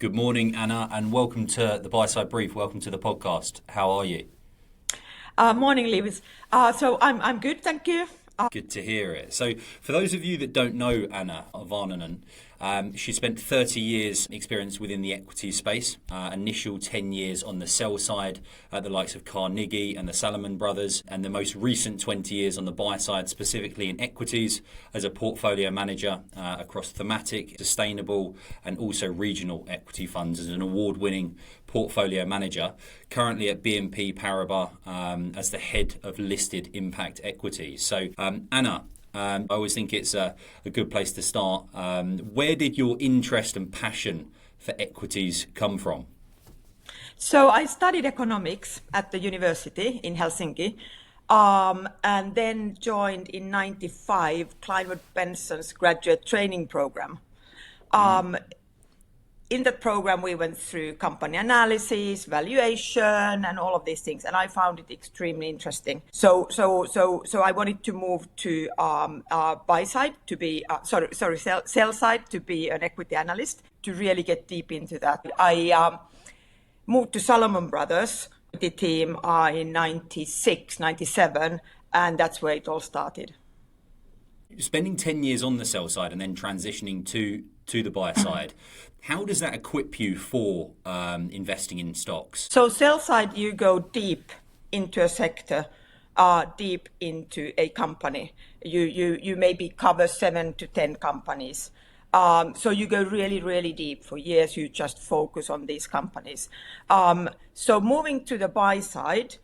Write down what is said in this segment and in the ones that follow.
Good morning, Anna, and welcome to the Buy Side Brief. Welcome to the podcast. How are you? Morning, Lewis. So I'm good, thank you. Good to hear it. So, for those of you that don't know Anna Väänänen, she spent 30 years experience within the equity space, initial 10 years on the sell side at the likes of Carnegie and the Salomon Brothers, and the most recent 20 years on the buy side, specifically in equities as a portfolio manager across thematic, sustainable, and also regional equity funds as an award-winning portfolio manager, currently at BNP Paribas as the head of listed impact equities. So, Anna, I always think it's a good place to start. Where did your interest and passion for equities come from? So I studied economics at the university in Helsinki, and then joined in '95 Kleinwood Benson's graduate training program. In that program, we went through company analysis, valuation, and all of these things, and I found it extremely interesting. So I wanted to move to buy side to be sell side to be an equity analyst to really get deep into that. I moved to Salomon Brothers, the team in '96, '97, and that's where it all started. Spending 10 years on the sell side and then transitioning to the buy side, how does that equip you for investing in stocks? So sell side, you go deep into a sector, deep into a company. You maybe cover 7 to 10 companies. So you go really, really deep. For years, you just focus on these companies. So moving to the buy side,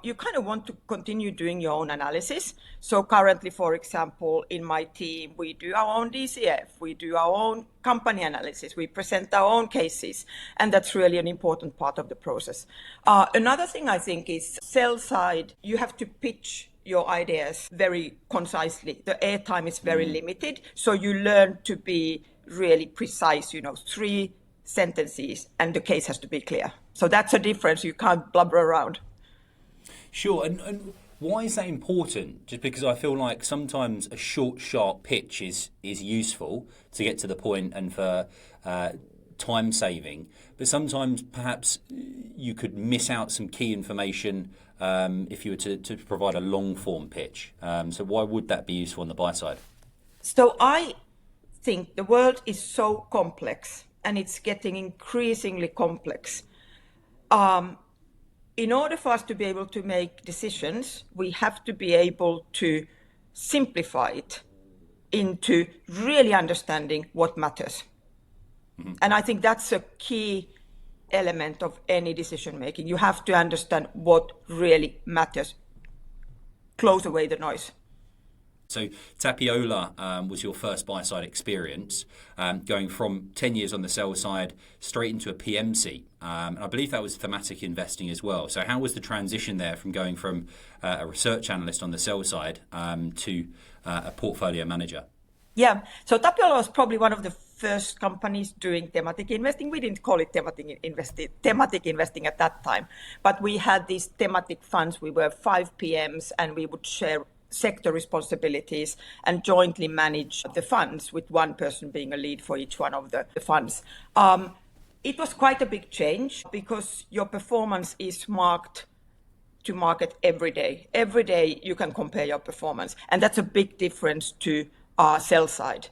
you kind of want to continue doing your own analysis. So currently, for example, in my team, we do our own DCF, we do our own company analysis, we present our own cases, and that's really an important part of the process. Another thing I think is sell side, you have to pitch your ideas very concisely. The airtime is very limited, so you learn to be really precise, 3 sentences, and the case has to be clear. So that's a difference, you can't blubber around. Sure, and why is that important? Just because I feel like sometimes a short, sharp pitch is useful to get to the point and for time saving, but sometimes perhaps you could miss out some key information if you were to provide a long form pitch. So why would that be useful on the buy side? So I think the world is so complex and it's getting increasingly complex. In order for us to be able to make decisions, we have to be able to simplify it into really understanding what matters. And I think that's a key element of any decision making. You have to understand what really matters. Close away the noise. So Tapiola was your first buy-side experience, going from 10 years on the sell side straight into a PM seat. And I believe that was thematic investing as well. So how was the transition there from going from a research analyst on the sell side to a portfolio manager? Yeah, so Tapiola was probably one of the first companies doing thematic investing. We didn't call it thematic investing at that time, but we had these thematic funds. We were 5 PMs and we would share sector responsibilities and jointly manage the funds, with one person being a lead for each one of the funds. It was quite a big change because your performance is marked to market every day. Every day you can compare your performance, and that's a big difference to sell side.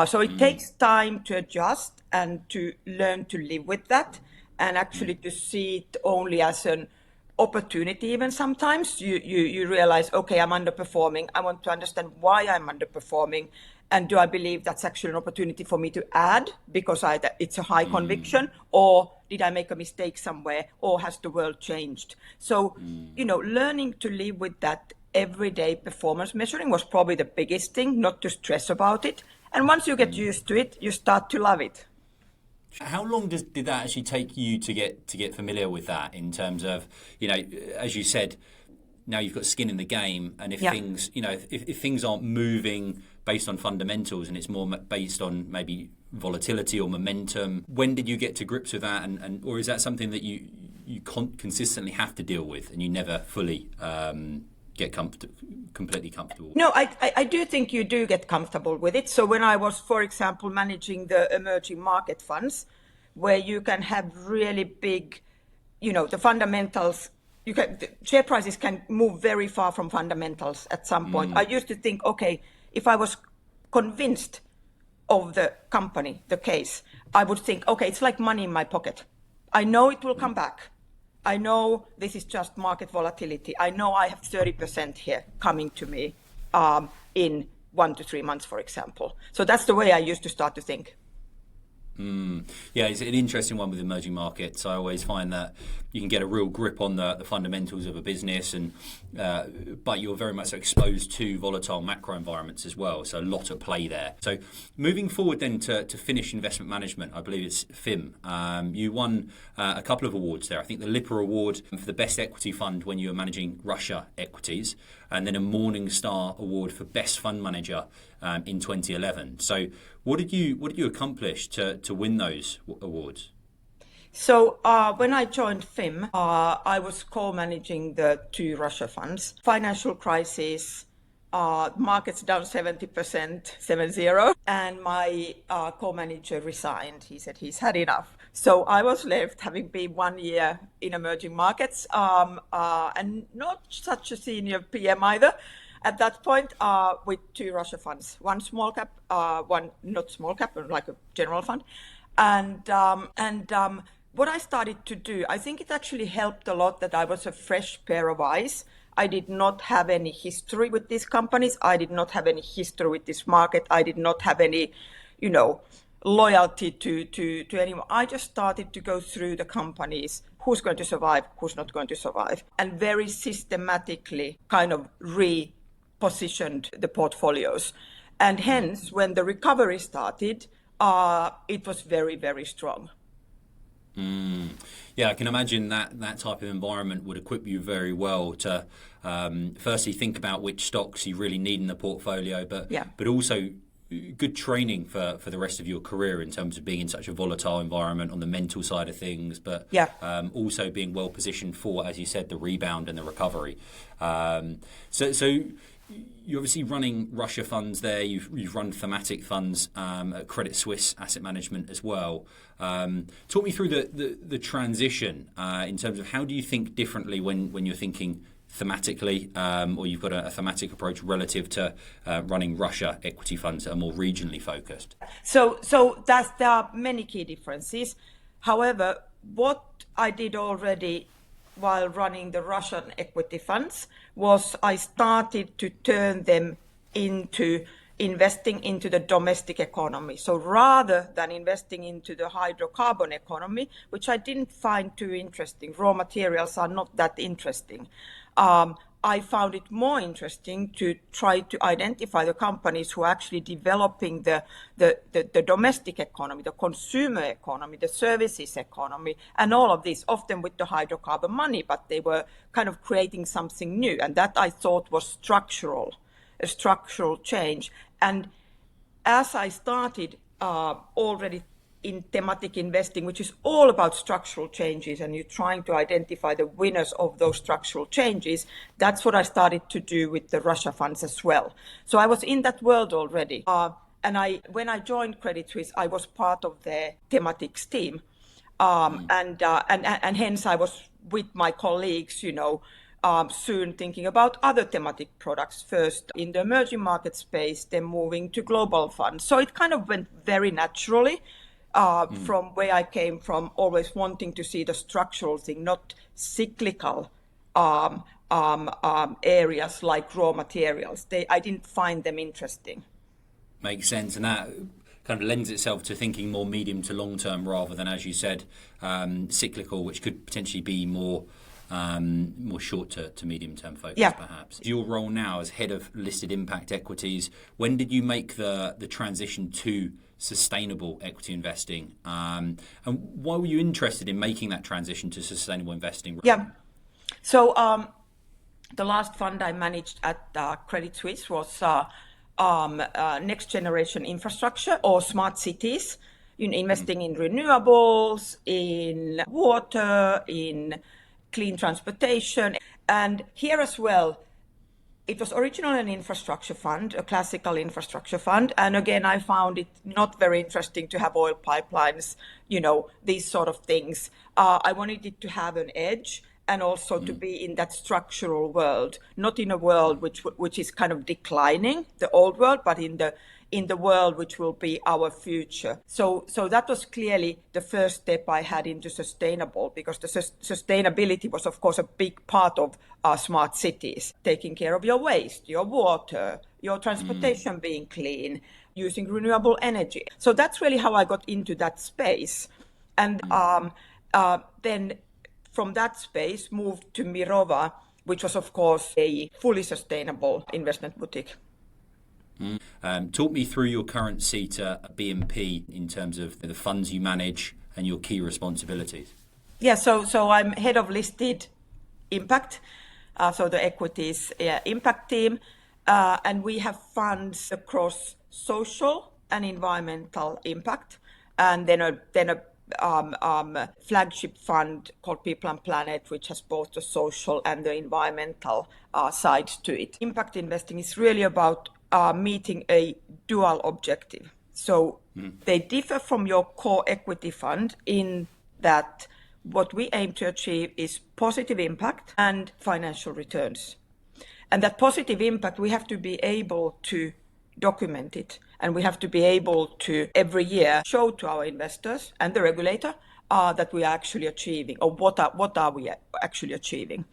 So it takes time to adjust and to learn to live with that, and actually to see it only as an opportunity. Even sometimes you realize, okay, I'm underperforming. I want to understand why I'm underperforming, and do I believe that's actually an opportunity for me to add because it's a high conviction, or did I make a mistake somewhere, or has the world changed? So learning to live with that everyday performance measuring was probably the biggest thing, not to stress about it. And once you get used to it, you start to love it. How long did that actually take you to get familiar with that, in terms of, as you said, now you've got skin in the game, and if things, if things aren't moving based on fundamentals and it's more based on maybe volatility or momentum, when did you get to grips with that, and or is that something that you consistently have to deal with and you never fully get completely comfortable? No, I do think you do get comfortable with it. So when I was, for example, managing the emerging market funds, where you can have really big, the fundamentals. The share prices can move very far from fundamentals at some point. I used to think, okay, if I was convinced of the company, the case, I would think, okay, it's like money in my pocket. I know it will come back. I know this is just market volatility. I know I have 30% here coming to me in 1 to 3 months, for example. So that's the way I used to start to think. Yeah, it's an interesting one with emerging markets. I always find that you can get a real grip on the fundamentals of a business, and but you're very much exposed to volatile macro environments as well. So a lot at play there. So moving forward then to Finnish investment management, I believe it's FIM. You won a couple of awards there. I think the Lipper Award for the best equity fund when you were managing Russia equities, and then a Morningstar Award for best fund manager in 2011. So what did you accomplish to win those awards? So when I joined FIM, I was co-managing the 2 Russia funds. Financial crisis, markets down 70%, 70, and my co-manager resigned. He said he's had enough. So I was left, having been 1 year in emerging markets, and not such a senior PM either. At that point, with 2 Russia funds, one small cap, one not small cap, but like a general fund. And what I started to do, I think it actually helped a lot that I was a fresh pair of eyes. I did not have any history with these companies. I did not have any history with this market. I did not have any, loyalty to anyone. I just started to go through the companies, who's going to survive, who's not going to survive, and very systematically kind of repositioned the portfolios. And hence, when the recovery started, it was very, very strong. Yeah, I can imagine that type of environment would equip you very well to firstly think about which stocks you really need in the portfolio, but also good training for the rest of your career in terms of being in such a volatile environment on the mental side of things, but also being well positioned for, as you said, the rebound and the recovery. So you're obviously running Russia funds there. You've run thematic funds at Credit Suisse Asset Management as well. Talk me through the transition in terms of how do you think differently when you're thinking thematically, or you've got a thematic approach relative to running Russia equity funds that are more regionally focused? So there are many key differences. However, what I did already while running the Russian equity funds was I started to turn them into investing into the domestic economy. So rather than investing into the hydrocarbon economy, which I didn't find too interesting, raw materials are not that interesting. I found it more interesting to try to identify the companies who are actually developing the domestic economy, the consumer economy, the services economy, and all of this, often with the hydrocarbon money, but they were kind of creating something new. And that I thought was a structural change. And as I started already in thematic investing, which is all about structural changes, and you're trying to identify the winners of those structural changes, that's what I started to do with the Russia funds as well. So I was in that world already. And when I joined Credit Suisse, I was part of their thematics team. And hence I was with my colleagues, soon thinking about other thematic products, first in the emerging market space, then moving to global funds. So it kind of went very naturally. From where I came from, always wanting to see the structural thing, not cyclical areas like raw materials. I didn't find them interesting. Makes sense, and that kind of lends itself to thinking more medium to long term rather than, as you said, cyclical, which could potentially be more short to medium term focus, perhaps. Your role now as head of listed impact equities, when did you make the transition to sustainable equity investing, and why were you interested in making that transition to sustainable investing? So the last fund I managed at Credit Suisse was next generation infrastructure or smart cities, investing in renewables, in water, in clean transportation. And here as well, It was originally an infrastructure fund, a classical infrastructure fund. And again, I found it not very interesting to have oil pipelines, these sort of things. I wanted it to have an edge and also to be in that structural world, not in a world which is kind of declining, the old world, but in the world which will be our future. So that was clearly the first step I had into sustainable, because the sustainability was, of course, a big part of our smart cities, taking care of your waste, your water, your transportation being clean, using renewable energy. So that's really how I got into that space. And then from that space moved to Mirova, which was, of course, a fully sustainable investment boutique. Talk me through your current seat at BNP in terms of the funds you manage and your key responsibilities. Yeah, so I'm head of listed impact, so the equities impact team, and we have funds across social and environmental impact, and then a flagship fund called People and Planet, which has both the social and the environmental side to it. Impact investing is really about meeting a dual objective. So they differ from your core equity fund in that what we aim to achieve is positive impact and financial returns. And that positive impact, we have to be able to document it. And we have to be able to every year show to our investors and the regulator that we are actually achieving, or what are we actually achieving.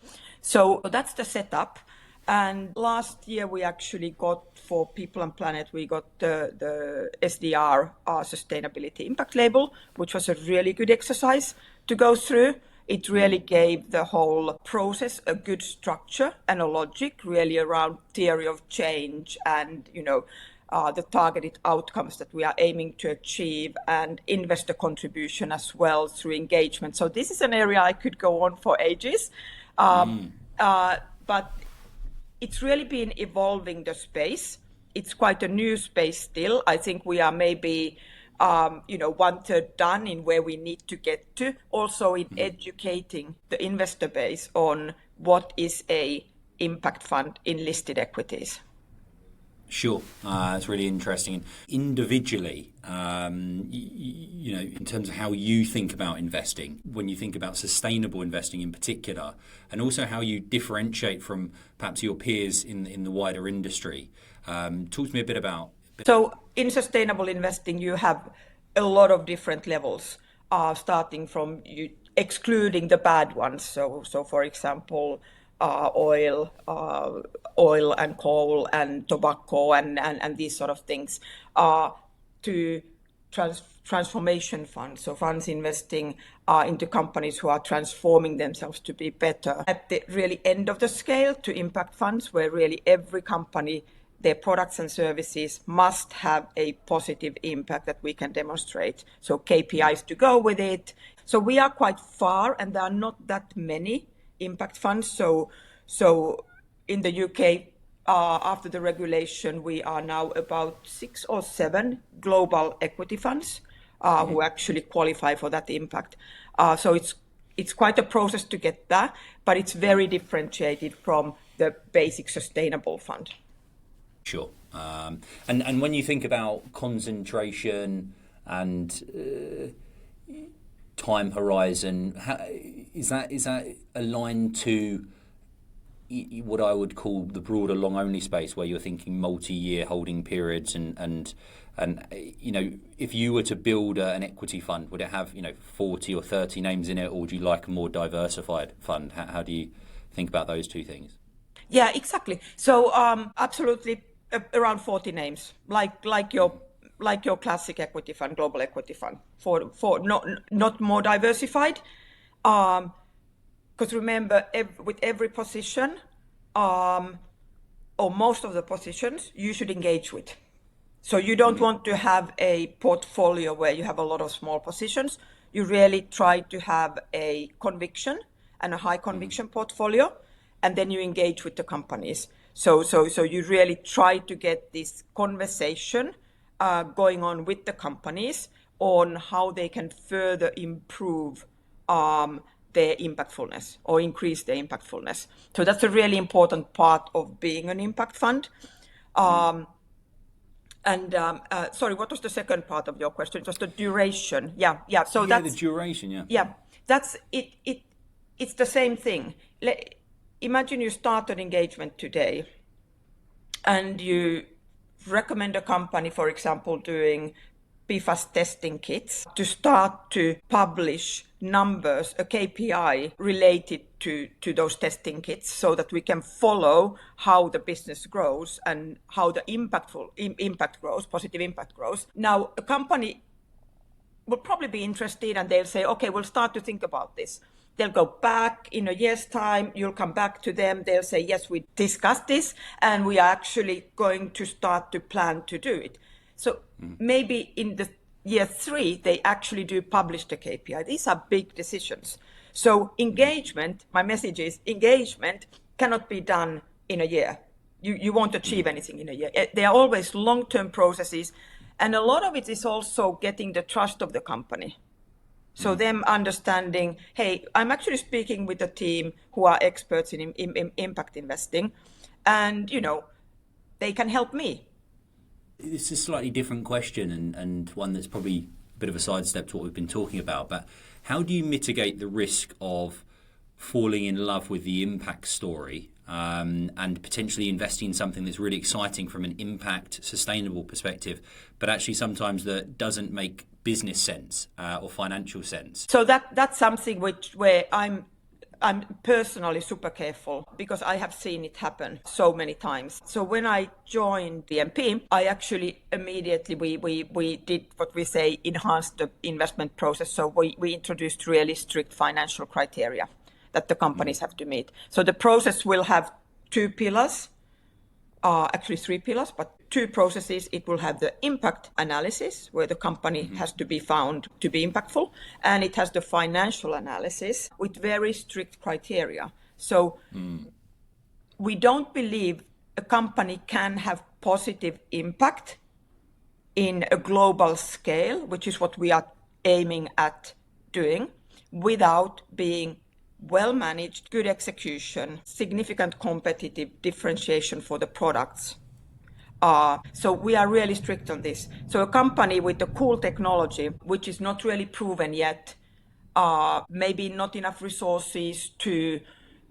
So that's the setup. And last year we actually got, for People and Planet, we got the SDR Sustainability Impact Label, which was a really good exercise to go through. It really gave the whole process a good structure and a logic, really around theory of change and, the targeted outcomes that we are aiming to achieve, and investor contribution as well through engagement. So this is an area I could go on for ages, but it's really been evolving the space. It's quite a new space still. I think we are maybe, 1/3 done in where we need to get to. Also in educating the investor base on what is a impact fund in listed equities. Sure, it's really interesting. Individually, in terms of how you think about investing, when you think about sustainable investing in particular, and also how you differentiate from perhaps your peers in the wider industry. Talk to me a bit about. So in sustainable investing, you have a lot of different levels, starting from excluding the bad ones. So for example, oil and coal and tobacco and these sort of things, to transformation funds, so funds investing into companies who are transforming themselves to be better. At the really end of the scale, to impact funds, where really every company, their products and services must have a positive impact that we can demonstrate. So KPIs to go with it. So we are quite far, and there are not that many impact funds. So in the UK, after the regulation, we are now about 6 or 7 global equity funds who actually qualify for that impact. So it's quite a process to get that, but it's very differentiated from the basic sustainable fund. Sure. And when you think about concentration and time horizon, is that aligned to what I would call the broader long only space, where you're thinking multi-year holding periods and if you were to build an equity fund, would it have 40 or 30 names in it, or would you like a more diversified fund? How do you think about those two things? Yeah, exactly. So absolutely around 40 names, like your classic equity fund, global equity fund, for not more diversified. Because remember, with every position, or most of the positions, you should engage with. So you don't want to have a portfolio where you have a lot of small positions. You really try to have a conviction and a high conviction portfolio, and then you engage with the companies. So you really try to get this conversation going on with the companies on how they can further improve their impactfulness or increase their impactfulness. So that's a really important part of being an impact fund. Sorry, what was the second part of your question? Just the duration. Yeah. So that's the duration. Yeah, that's it. It's the same thing. Imagine you start an engagement today, and you recommend a company, for example, doing PFAS testing kits, to start to publish numbers, a KPI related to those testing kits, so that we can follow how the business grows and how the impact grows, positive impact grows. Now, a company will probably be interested, and they'll say, okay, we'll start to think about this. They'll go back in a year's time, you'll come back to them, they'll say, yes, we discussed this, and we are actually going to start to plan to do it. So maybe in the year 3, they actually do publish the KPI. These are big decisions. So engagement, my message is, engagement cannot be done in a year. You won't achieve anything in a year. They are always long-term processes, and a lot of it is also getting the trust of the company. So them understanding, hey, I'm actually speaking with a team who are experts in impact investing, and, they can help me. It's a slightly different question, and one that's probably a bit of a sidestep to what we've been talking about, but how do you mitigate the risk of falling in love with the impact story and potentially investing in something that's really exciting from an impact, sustainable perspective, but actually sometimes that doesn't make business sense or financial sense? So that's something where I'm personally super careful, because I have seen it happen so many times. So when I joined BNP, I actually immediately, we did what we say, enhanced the investment process. So we introduced really strict financial criteria that the companies have to meet. So the process will have 2 pillars, actually 3 pillars, but 2 processes. It will have the impact analysis, where the company has to be found to be impactful, and it has the financial analysis with very strict criteria. So we don't believe a company can have positive impact in a global scale, which is what we are aiming at doing, without being well managed, good execution, significant competitive differentiation for the products. So we are really strict on this. So a company with a cool technology, which is not really proven yet, maybe not enough resources to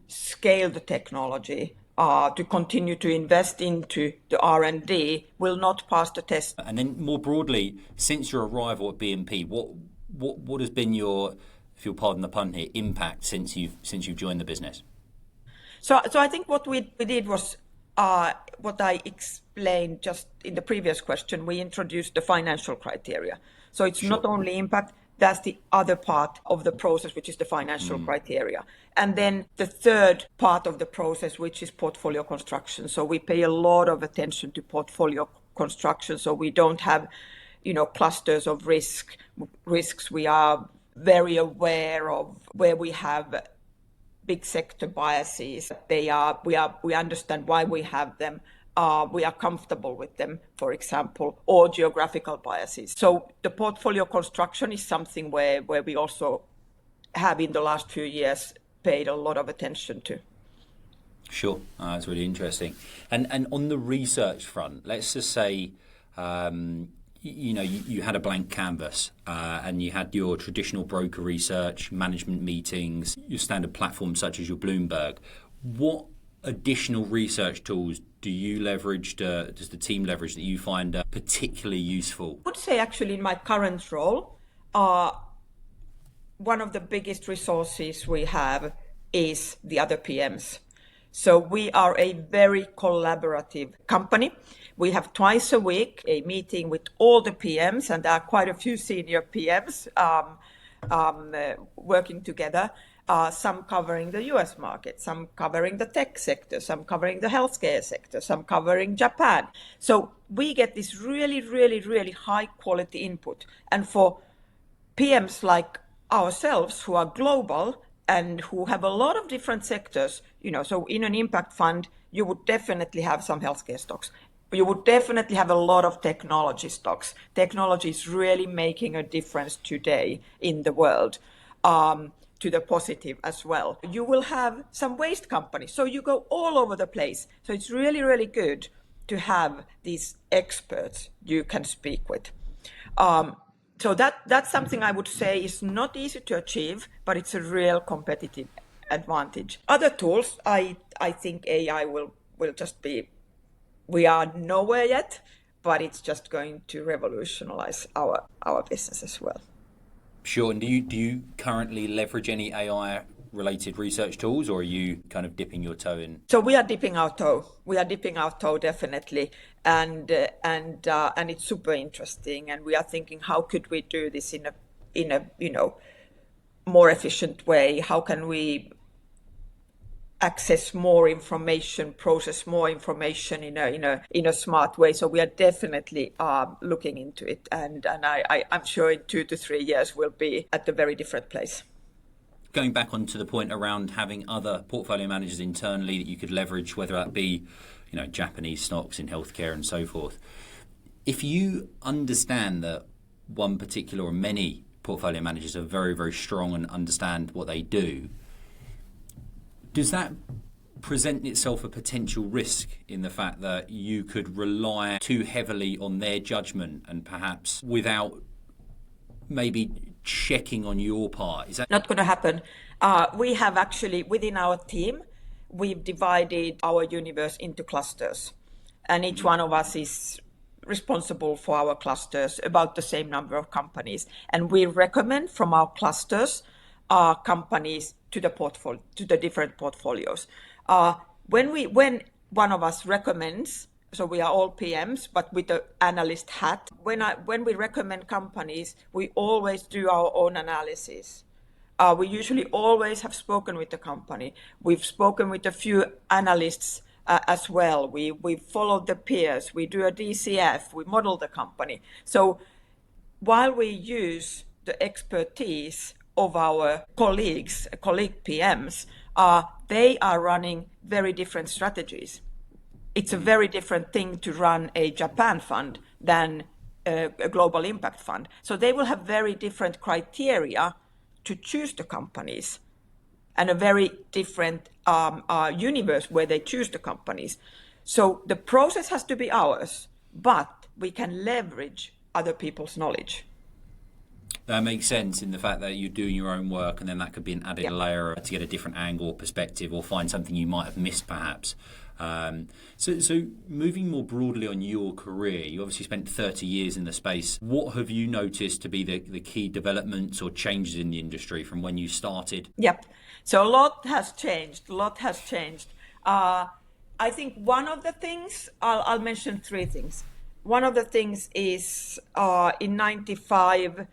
scale the technology, to continue to invest into the R&D, will not pass the test. And then more broadly, since your arrival at BNP, what has been your, if you'll pardon the pun here, impact since you've joined the business? So I think what we did was what I explained just in the previous question. We introduced the financial criteria. So it's not only impact, that's the other part of the process, which is the financial criteria. And then the third part of the process, which is portfolio construction. So we pay a lot of attention to portfolio construction, so we don't have, clusters of risks. We are very aware of where we have big sector biases. We understand why we have them. We are comfortable with them, for example, or geographical biases. So the portfolio construction is something where we also have in the last few years paid a lot of attention to. Sure, that's really interesting. And on the research front, let's just say, you had a blank canvas and you had your traditional broker research, management meetings, your standard platforms such as your Bloomberg. What additional research tools do you leverage, does the team leverage, that you find particularly useful? I would say actually in my current role, one of the biggest resources we have is the other PMs. So we are a very collaborative company. We have twice a week a meeting with all the PMs, and there are quite a few senior PMs working together, some covering the US market, some covering the tech sector, some covering the healthcare sector, some covering Japan. So we get this really, really, really high quality input. And for PMs like ourselves, who are global and who have a lot of different sectors, so in an impact fund, you would definitely have some healthcare stocks. You would definitely have a lot of technology stocks. Technology is really making a difference today in the world. to the positive as well. You will have some waste companies, so you go all over the place. So it's really, really good to have these experts you can speak with. So that's something I would say is not easy to achieve, but it's a real competitive advantage. Other tools, I think AI will just be, we are nowhere yet, but it's just going to revolutionize our business as well. Sure. And do you currently leverage any AI related research tools, or are you kind of dipping your toe in? So we are dipping our toe. We are dipping our toe definitely, and it's super interesting. And we are thinking, how could we do this in a more efficient way? How can we access more information, process more information in a smart way? So we are definitely looking into it, and I'm sure in 2 to 3 years we'll be at a very different place. Going back onto the point around having other portfolio managers internally that you could leverage, whether that be, Japanese stocks in healthcare and so forth. If you understand that one particular or many portfolio managers are very, very strong and understand what they do, does that present itself a potential risk in the fact that you could rely too heavily on their judgment and perhaps without maybe checking on your part? Is that not going to happen? We have actually, within our team, we've divided our universe into clusters, and each one of us is responsible for our clusters, about the same number of companies, and we recommend from our clusters companies to the different portfolios. When one of us recommends, so we are all PMs, but with the analyst hat. When we recommend companies, we always do our own analysis. We usually always have spoken with the company. We've spoken with a few analysts as well. We followed the peers. We do a DCF. We model the company. So while we use the expertise of our colleague PMs, they are running very different strategies. It's a very different thing to run a Japan fund than a global impact fund. So they will have very different criteria to choose the companies, and a very different universe where they choose the companies. So the process has to be ours, but we can leverage other people's knowledge. That makes sense in the fact that you're doing your own work, and then that could be an added layer to get a different angle or perspective, or find something you might have missed perhaps. So moving more broadly on your career, you obviously spent 30 years in the space. What have you noticed to be the key developments or changes in the industry from when you started? Yep. So a lot has changed. I think one of the things, I'll mention 3 things. One of the things is in 95,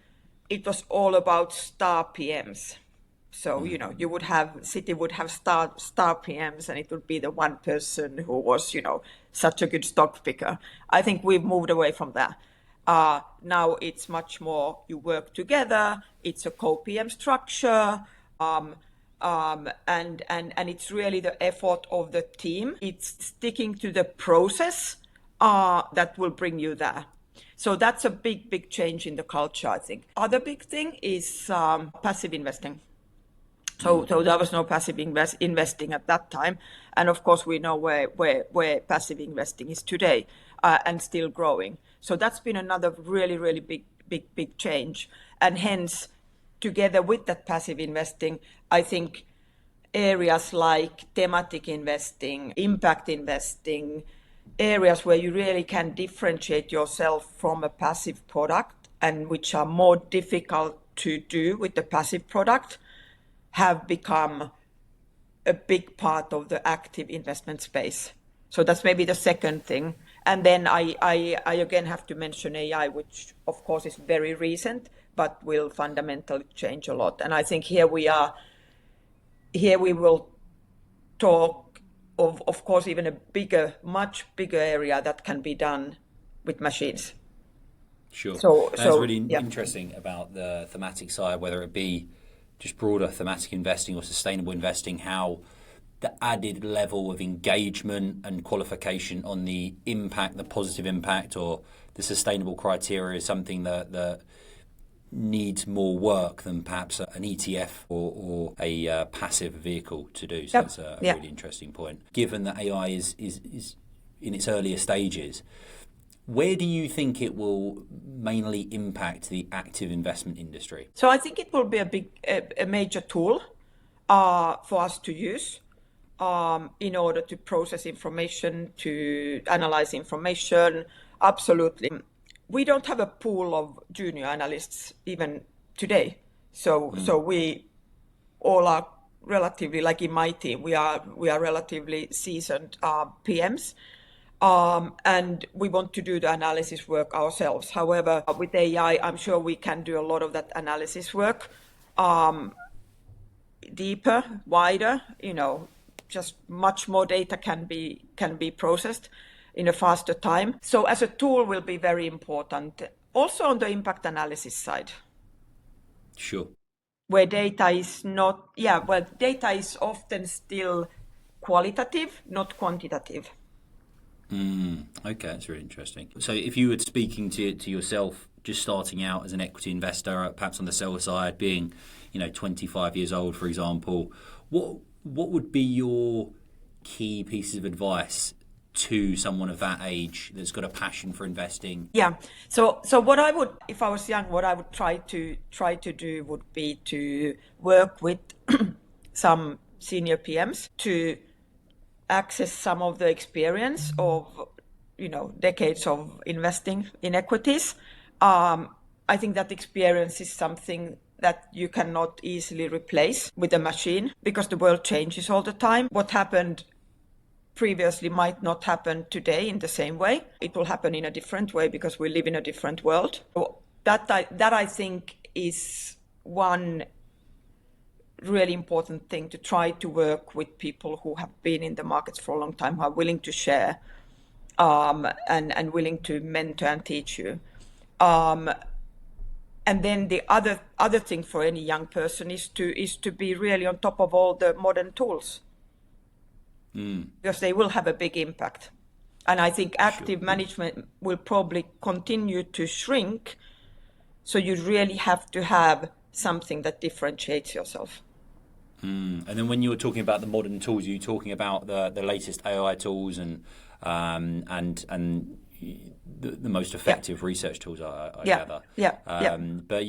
it was all about star PMs. So, you would have, Citi would have star PMs, and it would be the one person who was, such a good stock picker. I think we've moved away from that. Now it's much more, you work together, it's a co-PM structure, and it's really the effort of the team. It's sticking to the process that will bring you there. So that's a big change in the culture, I think. Other big thing is passive investing. So there was no passive investing at that time. And of course, we know where passive investing is today and still growing. So that's been another really big change. And hence, together with that passive investing, I think areas like thematic investing, impact investing, areas where you really can differentiate yourself from a passive product, and which are more difficult to do with the passive product, have become a big part of the active investment space. So that's maybe the second thing. And then I again have to mention AI, which of course is very recent, but will fundamentally change a lot. And I think here we will talk of course, even a much bigger area that can be done with machines. Sure. That's really interesting about the thematic side, whether it be just broader thematic investing or sustainable investing, how the added level of engagement and qualification on the impact, the positive impact or the sustainable criteria is something that needs more work than perhaps an ETF or a passive vehicle to do. So that's a really interesting point. Given that AI is in its earlier stages, where do you think it will mainly impact the active investment industry? So I think it will be a major tool for us to use in order to process information, to analyze information. Absolutely. We don't have a pool of junior analysts even today. So we all are relatively, like in my team, we are relatively seasoned PMs. And we want to do the analysis work ourselves. However, with AI, I'm sure we can do a lot of that analysis work deeper, wider, just much more data can be processed in a faster time. So as a tool will be very important. Also on the impact analysis side. Sure. Where data is not, data is often still qualitative, not quantitative. Okay, that's really interesting. So if you were speaking to yourself, just starting out as an equity investor, perhaps on the sell side, being 25 years old, for example, what would be your key pieces of advice to someone of that age that's got a passion for investing? Yeah. So what I would, if I was young, what I would try to do would be to work with some senior PMs to access some of the experience of decades of investing in equities. I think that experience is something that you cannot easily replace with a machine because the world changes all the time. What happened previously might not happen today in the same way. It will happen in a different way because we live in a different world. So that I think is one really important thing, to try to work with people who have been in the markets for a long time, who are willing to share and willing to mentor and teach you. And then the other thing for any young person is to be really on top of all the modern tools. Because they will have a big impact. And I think active management will probably continue to shrink. So you really have to have something that differentiates yourself. And then when you were talking about the modern tools, are you talking about the latest AI tools and the most effective research tools, I gather. But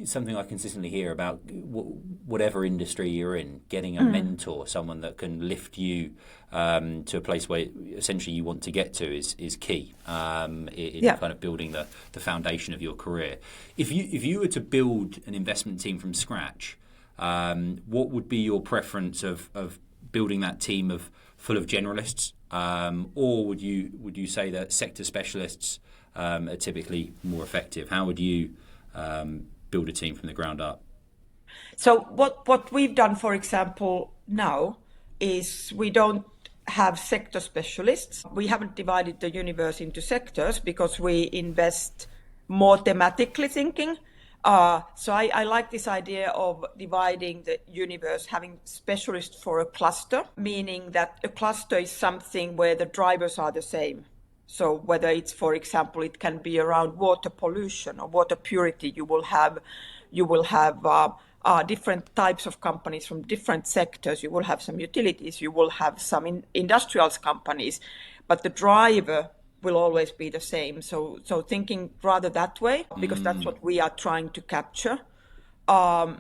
something I consistently hear about whatever industry you're in, getting a mentor, someone that can lift you to a place where essentially you want to get to is key in kind of building the foundation of your career. If you were to build an investment team from scratch, what would be your preference of building that team full of generalists? Or would you say that sector specialists are typically more effective? How would you build a team from the ground up? So what we've done, for example, now is we don't have sector specialists. We haven't divided the universe into sectors because we invest more thematically thinking. So I like this idea of dividing the universe, having specialists for a cluster, meaning that a cluster is something where the drivers are the same. So whether it's, for example, it can be around water pollution or water purity, you will have different types of companies from different sectors. You will have some utilities, you will have some industrials companies, but the driver will always be the same. So thinking rather that way, because that's what we are trying to capture. So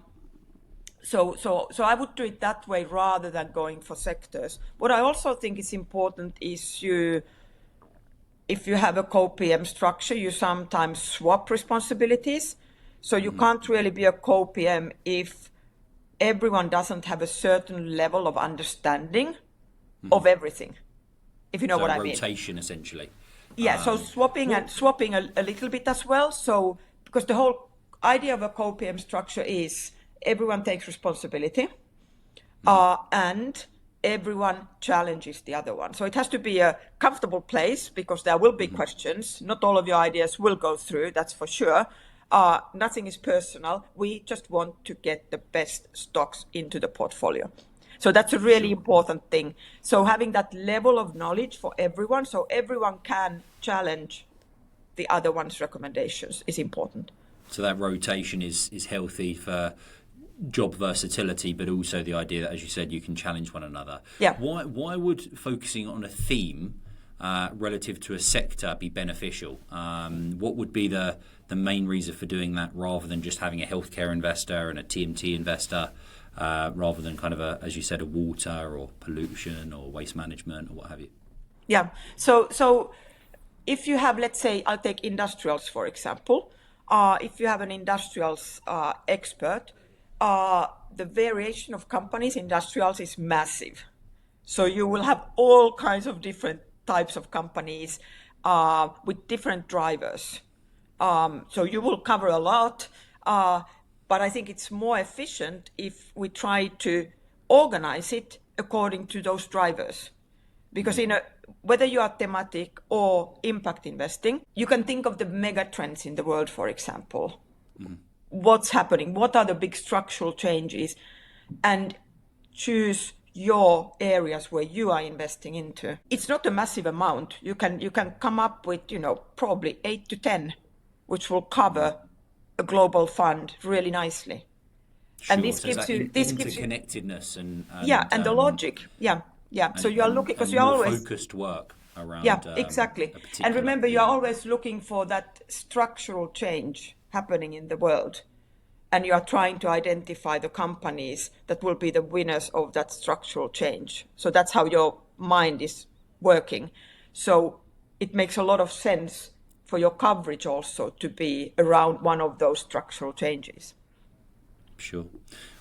I would do it that way rather than going for sectors. What I also think is important is if you have a co-PM structure, you sometimes swap responsibilities. So you can't really be a co-PM if everyone doesn't have a certain level of understanding of everything, if you know what I mean. Rotation, essentially. Yeah, so swapping a little bit as well. So because the whole idea of a co-PM structure is everyone takes responsibility and everyone challenges the other one. So it has to be a comfortable place because there will be questions. Not all of your ideas will go through, that's for sure. Nothing is personal. We just want to get the best stocks into the portfolio. So that's a really important thing. So having that level of knowledge for everyone, so everyone can challenge the other one's recommendations, is important. So that rotation is healthy for job versatility, but also the idea that, as you said, you can challenge one another. Yeah. Why would focusing on a theme relative to a sector be beneficial? What would be the main reason for doing that, rather than just having a healthcare investor and a TMT investor, rather than kind of as you said, a water or pollution or waste management or what have you? Yeah. So if you have, let's say, I'll take industrials for example. If you have an industrials expert, the variation of companies, industrials, is massive. So you will have all kinds of different types of companies with different drivers. So you will cover a lot, but I think it's more efficient if we try to organize it according to those drivers. Because whether you are thematic or impact investing, you can think of the mega trends in the world, for example. Mm-hmm. What's happening? What are the big structural changes? And choose your areas where you are investing into. It's not a massive amount. You can come up with, probably 8 to 10, which will cover a global fund really nicely. Sure. And this so gives you interconnectedness and the logic. Yeah. So you are looking, because you're always focused work around. Yeah, exactly. And remember, you're always looking for that structural change happening in the world, and you are trying to identify the companies that will be the winners of that structural change. So that's how your mind is working. So it makes a lot of sense for your coverage also to be around one of those structural changes. Sure.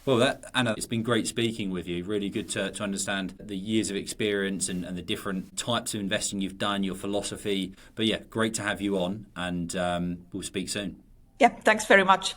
Well, Anna, it's been great speaking with you. Really good to understand the years of experience and the different types of investing you've done, your philosophy. But yeah, great to have you on, and we'll speak soon. Yeah, thanks very much.